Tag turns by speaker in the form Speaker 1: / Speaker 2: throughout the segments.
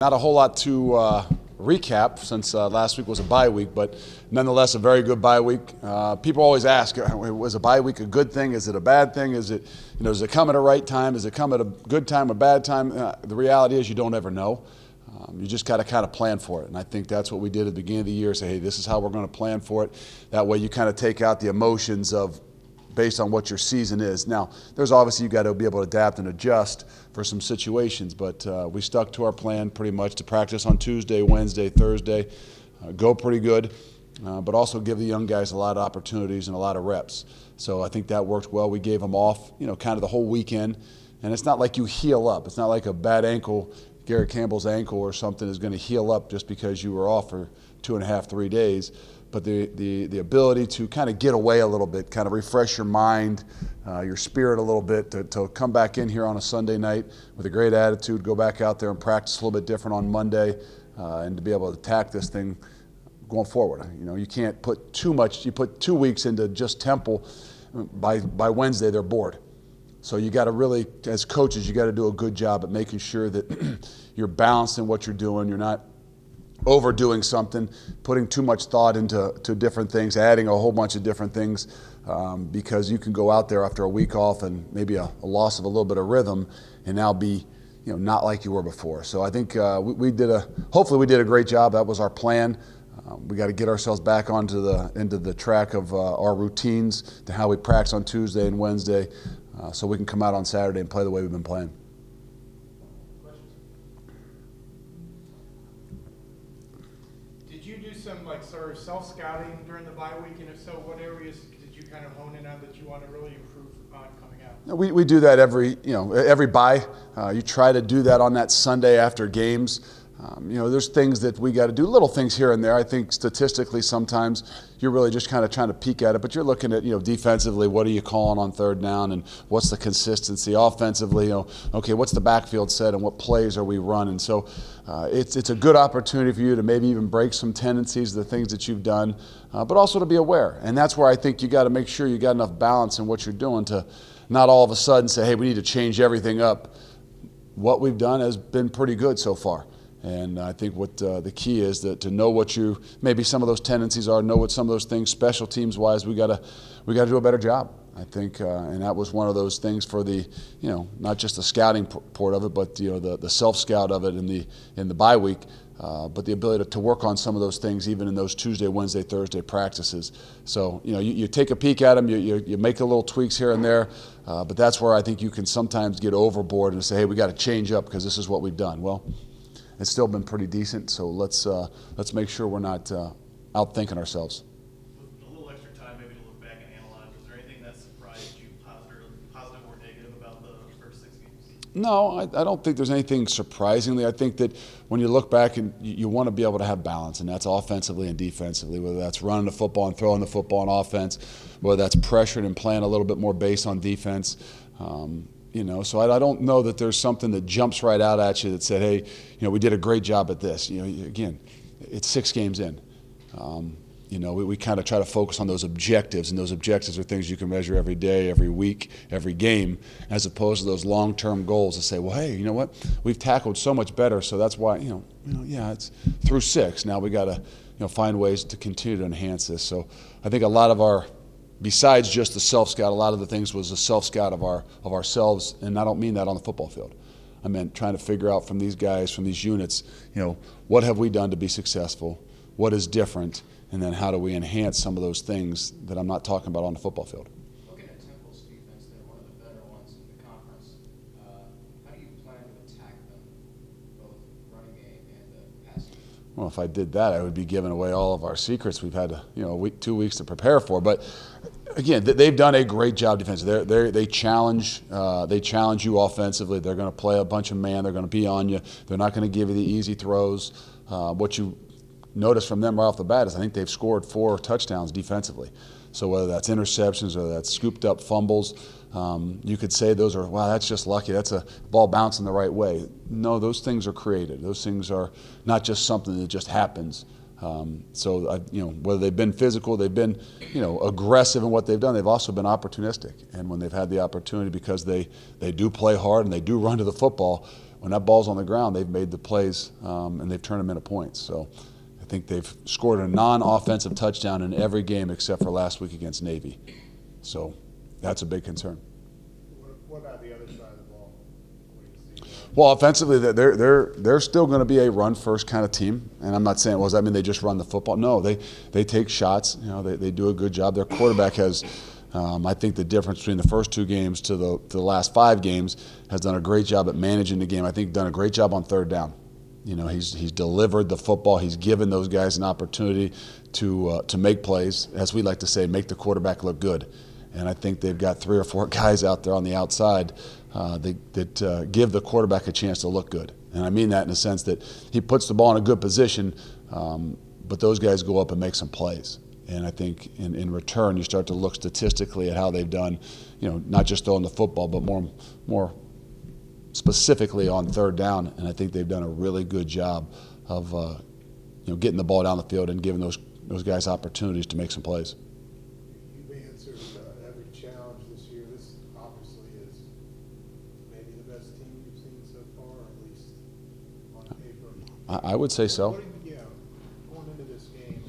Speaker 1: Not a whole lot to recap since last week was a bye week, but nonetheless a very good bye week. People always ask, was a bye week a good thing? Is it a bad thing? Is it, does it come at a right time? Does it come at a good time, a bad time? The reality is you don't ever know. You just got to kind of plan for it, and I think that's what we did at the beginning of the year. Say, hey, this is how we're going to plan for it. That way you kind of take out the emotions of based on what your season is. Now, there's obviously you got to be able to adapt and adjust for some situations, but we stuck to our plan pretty much to practice on Tuesday, Wednesday, Thursday, go pretty good, but also give the young guys a lot of opportunities and a lot of reps. So I think that worked well. We gave them off, kind of the whole weekend, and it's not like you heal up. It's not like a bad ankle, Garrett Campbell's ankle or something is going to heal up just because you were off for 2.5, 3 days. But the ability to kind of get away a little bit, kind of refresh your mind, your spirit a little bit, to come back in here on a Sunday night with a great attitude, go back out there and practice a little bit different on Monday, and to be able to attack this thing going forward. You can't put too much. You put 2 weeks into just Temple, by Wednesday they're bored. So you got to really, as coaches, you got to do a good job at making sure that you're balanced in what you're doing. You're not overdoing something, putting too much thought into different things, adding a whole bunch of different things, because you can go out there after a week off and maybe a loss of a little bit of rhythm and now be not like you were before. So I think hopefully we did a great job. That was our plan. We got to get ourselves back into the track of our routines, to how we practice on Tuesday and Wednesday, so we can come out on Saturday and play the way we've been playing.
Speaker 2: Did you do some sort of self-scouting during the bye week, and if so, what areas did you kind of hone in on that you want to really improve on coming out?
Speaker 1: We do that every bye. You try to do that on that Sunday after games. There's things that we got to do, little things here and there. I think statistically sometimes you're really just kind of trying to peek at it, but you're looking at, defensively, what are you calling on third down and what's the consistency? Offensively, okay, what's the backfield set and what plays are we running? So it's a good opportunity for you to maybe even break some tendencies, the things that you've done, but also to be aware. And that's where I think you got to make sure you got enough balance in what you're doing to not all of a sudden say, hey, we need to change everything up. What we've done has been pretty good so far. And I think what the key is to know what maybe some of those tendencies are, know what some of those things, special teams wise, we got to do a better job. I think, and that was one of those things for the, not just the scouting part of it, but the self scout of it in the bye week, but the ability to work on some of those things even in those Tuesday, Wednesday, Thursday practices. So you take a peek at them, you make a little tweaks here and there, but that's where I think you can sometimes get overboard and say, hey, we got to change up because this is what we've done. Well, it's still been pretty decent, so let's make sure we're not outthinking ourselves.
Speaker 3: With a little extra time maybe to look back and analyze, was there anything that surprised you, positive or negative, about the first 6 games?
Speaker 1: No, I don't think there's anything surprisingly. I think that when you look back, and you want to be able to have balance, and that's offensively and defensively, whether that's running the football and throwing the football on offense, whether that's pressuring and playing a little bit more base on defense. So I don't know that there's something that jumps right out at you that said, hey, we did a great job at this. Again, it's 6 games in. We kind of try to focus on those objectives, and those objectives are things you can measure every day, every week, every game, as opposed to those long-term goals to say, well, hey, you know what? We've tackled so much better, so that's why, it's through 6. Now we got to, find ways to continue to enhance this. So I think a lot of our, besides just the self-scout, a lot of the things was a self-scout of ourselves, and I don't mean that on the football field. I meant trying to figure out from these guys, from these units, what have we done to be successful, what is different, and then how do we enhance some of those things that I'm not talking about on the football field.
Speaker 4: Looking at Temple's defense, they're one of the better ones in the conference. How do you plan to attack them, both running game and passing game?
Speaker 1: Well, if I did that, I would be giving away all of our secrets. We've had a week, 2 weeks to prepare for. But again, they've done a great job defensively. They challenge you offensively. They're going to play a bunch of man. They're going to be on you. They're not going to give you the easy throws. What you notice from them right off the bat is I think they've scored 4 touchdowns defensively. So whether that's interceptions or that's scooped up fumbles, you could say those are, wow, that's just lucky. That's a ball bouncing the right way. No, those things are created. Those things are not just something that just happens. Whether they've been physical, they've been, aggressive in what they've done, they've also been opportunistic. And when they've had the opportunity, because they do play hard and they do run to the football, when that ball's on the ground, they've made the plays and they've turned them into points. So I think they've scored a non-offensive touchdown in every game except for last week against Navy. So that's a big concern.
Speaker 2: What about the other side of the ball? What do you see?
Speaker 1: Well, offensively, they're still going to be a run-first kind of team. And I'm not saying, well, does that mean they just run the football? No, they take shots. You know, they do a good job. Their quarterback has, I think, the difference between the first 2 games to the last 5 games has done a great job at managing the game. I think done a great job on third down. You know, he's delivered the football. He's given those guys an opportunity to make plays, as we like to say, make the quarterback look good. And I think they've got 3 or 4 guys out there on the outside that give the quarterback a chance to look good. And I mean that in the sense that he puts the ball in a good position, but those guys go up and make some plays. And I think in return, you start to look statistically at how they've done, you know, not just throwing the football, but more specifically on third down. And I think they've done a really good job of getting the ball down the field and giving those guys opportunities to make some plays.
Speaker 2: You've answered every challenge this year. This obviously is maybe the best team you've seen so far, at least on paper.
Speaker 1: I would say so.
Speaker 2: Going into this game,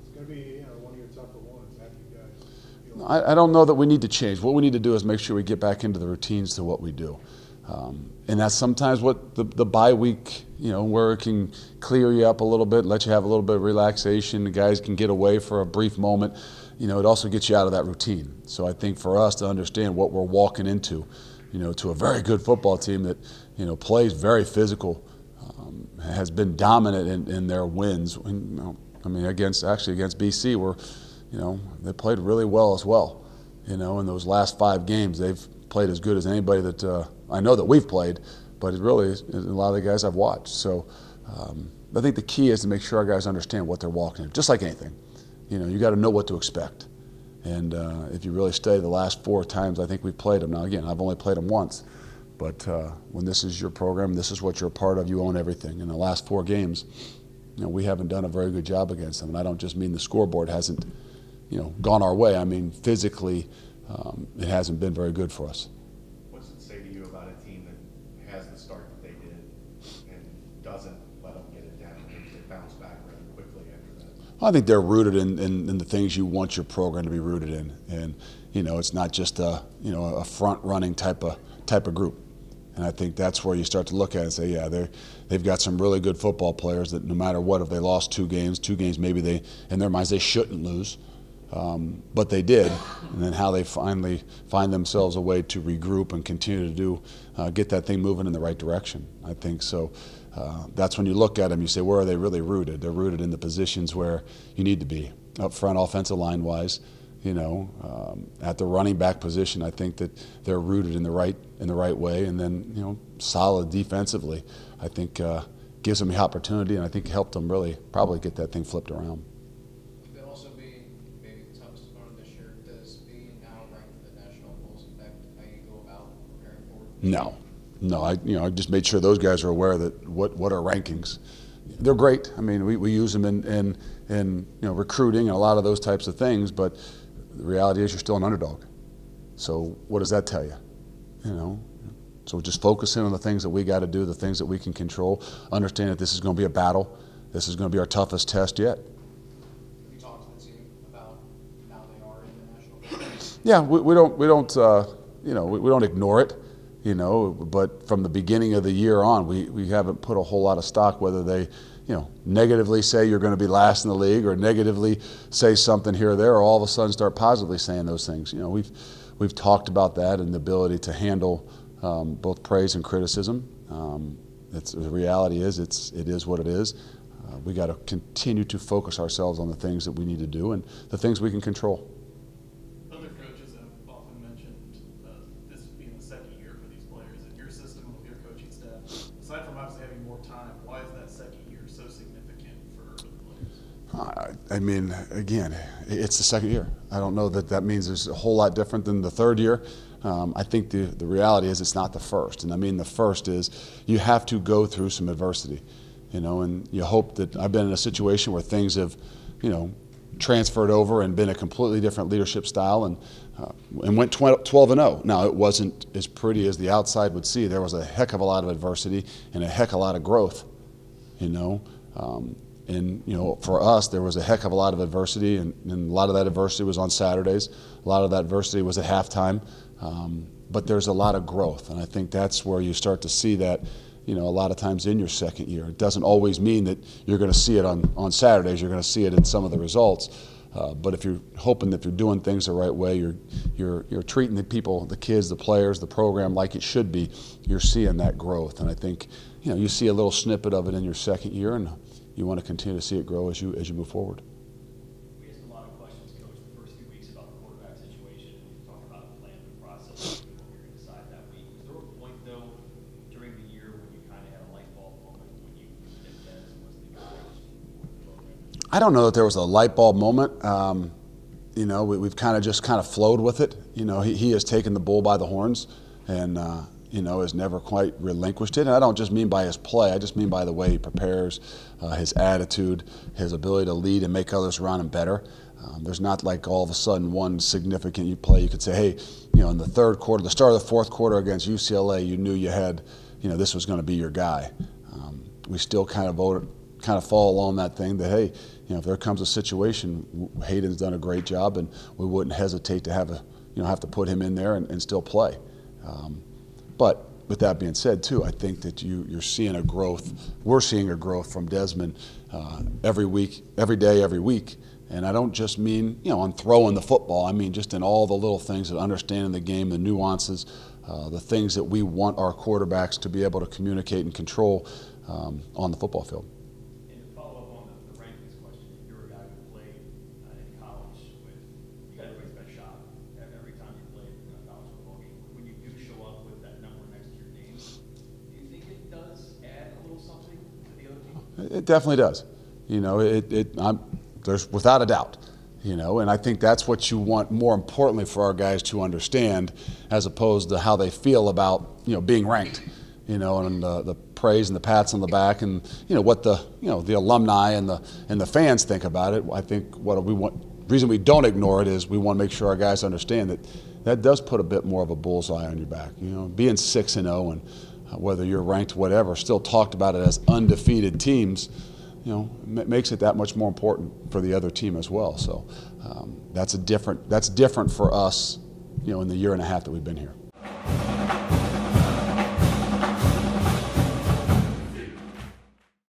Speaker 2: it's going to be one of your tougher ones. How do you guys feel?
Speaker 1: I don't know that we need to change. What we need to do is make sure we get back into the routines to what we do. And that's sometimes what the bye week, where it can clear you up a little bit, let you have a little bit of relaxation. The guys can get away for a brief moment. It also gets you out of that routine. So I think for us to understand what we're walking into, to a very good football team that, plays very physical, has been dominant in their wins. Against BC, where, they played really well as well. In those last 5 games, they've played as good as anybody that I know that we've played, but it really is a lot of the guys I've watched. So I think the key is to make sure our guys understand what they're walking into, just like anything. You got to know what to expect. And if you really study the last 4 times I think we've played them. Now, again, I've only played them once. But when this is your program, this is what you're a part of, you own everything. In the last 4 games, we haven't done a very good job against them. And I don't just mean the scoreboard hasn't, gone our way. I mean physically, it hasn't been very good for us.
Speaker 5: What's it say to you about a team that has the start that they did and doesn't let them get it down and they bounce back really quickly after that?
Speaker 1: I think they're rooted in the things you want your program to be rooted in. And, it's not just a front-running type of group. And I think that's where you start to look at it and say, yeah, they've got some really good football players that no matter what, if they lost 2 games maybe in their minds, they shouldn't lose. But they did. And then how they finally find themselves a way to regroup and continue to get that thing moving in the right direction. I think so. That's when you look at them, you say, where are they really rooted? They're rooted in the positions where you need to be. Up front, offensive line-wise, at the running back position, I think that they're rooted in the right way, and then solid defensively. I think gives them the opportunity, and I think helped them really probably get that thing flipped around.
Speaker 4: Could that also be maybe the toughest opponent this year? Does being now ranked in the national polls affect how you go about preparing for it?
Speaker 1: No. I just made sure those guys are aware that what are rankings. They're great. I mean, we use them in recruiting and a lot of those types of things, but the reality is you're still an underdog. So what does that tell you? So just focus in on the things that we got to do, the things that we can control. Understand that this is going to be a battle. This is going to be our toughest test yet.
Speaker 4: Have you talked to the team about how they are in the national polls?
Speaker 1: Yeah, we don't ignore it. But from the beginning of the year on, we haven't put a whole lot of stock whether they, negatively say you're going to be last in the league or negatively say something here or there, or all of a sudden start positively saying those things. We've talked about that and the ability to handle both praise and criticism. The reality is it is what it is. We got to continue to focus ourselves on the things that we need to do and the things we can control.
Speaker 3: Other coaches have often mentioned this being the second year for these players and your system with your coaching staff. Aside from obviously having more time, why is that second year so significant for the players?
Speaker 1: I mean, again, it's the second year. I don't know that means there's a whole lot different than the third year. I think the reality is it's not the first. And I mean the first is you have to go through some adversity, and you hope that I've been in a situation where things have, transferred over and been a completely different leadership style, and went 12-0. Now, it wasn't as pretty as the outside would see. There was a heck of a lot of adversity and a heck of a lot of growth, you know. And, you know, for us, there was a heck of a lot of adversity, and a lot of that adversity was on Saturdays. A lot of that adversity was at halftime. But there's a lot of growth, and I think that's where you start to see that, you know, a lot of times in your second year. It doesn't always mean that you're going to see it on Saturdays. You're going to see it in some of the results. But if you're hoping that you're doing things the right way, you're treating the people, the kids, the players, the program like it should be, you're seeing that growth. And I think, you know, you see a little snippet of it in your second year, and you want to continue to see it grow as you move forward.
Speaker 6: We asked a lot of questions, Coach, the first few weeks about the quarterback situation. We talked about the plan, the process, and what we were going to decide that week. Was there a point, though, during the year when you kind of had a light bulb moment when you knew that Des was the guy for the program?
Speaker 1: I don't know that there was a light bulb moment. You know, we've kind of flowed with it. You know, he has taken the bull by the horns, and you know, has never quite relinquished it. And I don't just mean by his play, I just mean by the way he prepares, his attitude, his ability to lead and make others around him better. There's not like all of a sudden one significant play you could say, hey, you know, in the third quarter, the start of the fourth quarter against UCLA, you knew you had, you know, this was going to be your guy. We still kind of fall along that thing that, hey, you know, if there comes a situation, Hayden's done a great job, and we wouldn't hesitate to have to put him in there and still play. But with that being said, too, I think that you're seeing a growth. We're seeing a growth from Desmond every week, every day, every week. And I don't just mean, you know, on throwing the football. I mean just in all the little things, of understanding the game, the nuances, the things that we want our quarterbacks to be able to communicate and control on the football field.
Speaker 6: And to follow up on the rankings question, you're a guy who played in college with, you got everybody's best shot every time you played in a college football game. When you do show up with that number next to your name, do you think it does add a little something to the other team?
Speaker 1: It definitely does. You know, there's without a doubt. You know, and I think that's what you want, more importantly, for our guys to understand, as opposed to how they feel about, you know, being ranked. You know, and the praise and the pats on the back, and you know what the alumni and the fans think about it. I think what we want, reason we don't ignore it is we want to make sure our guys understand that does put a bit more of a bullseye on your back. You know, being 6-0 and whether you're ranked whatever, still talked about it as undefeated teams. You know, makes it that much more important for the other team as well. So that's different for us. You know, in the year and a half that we've been here.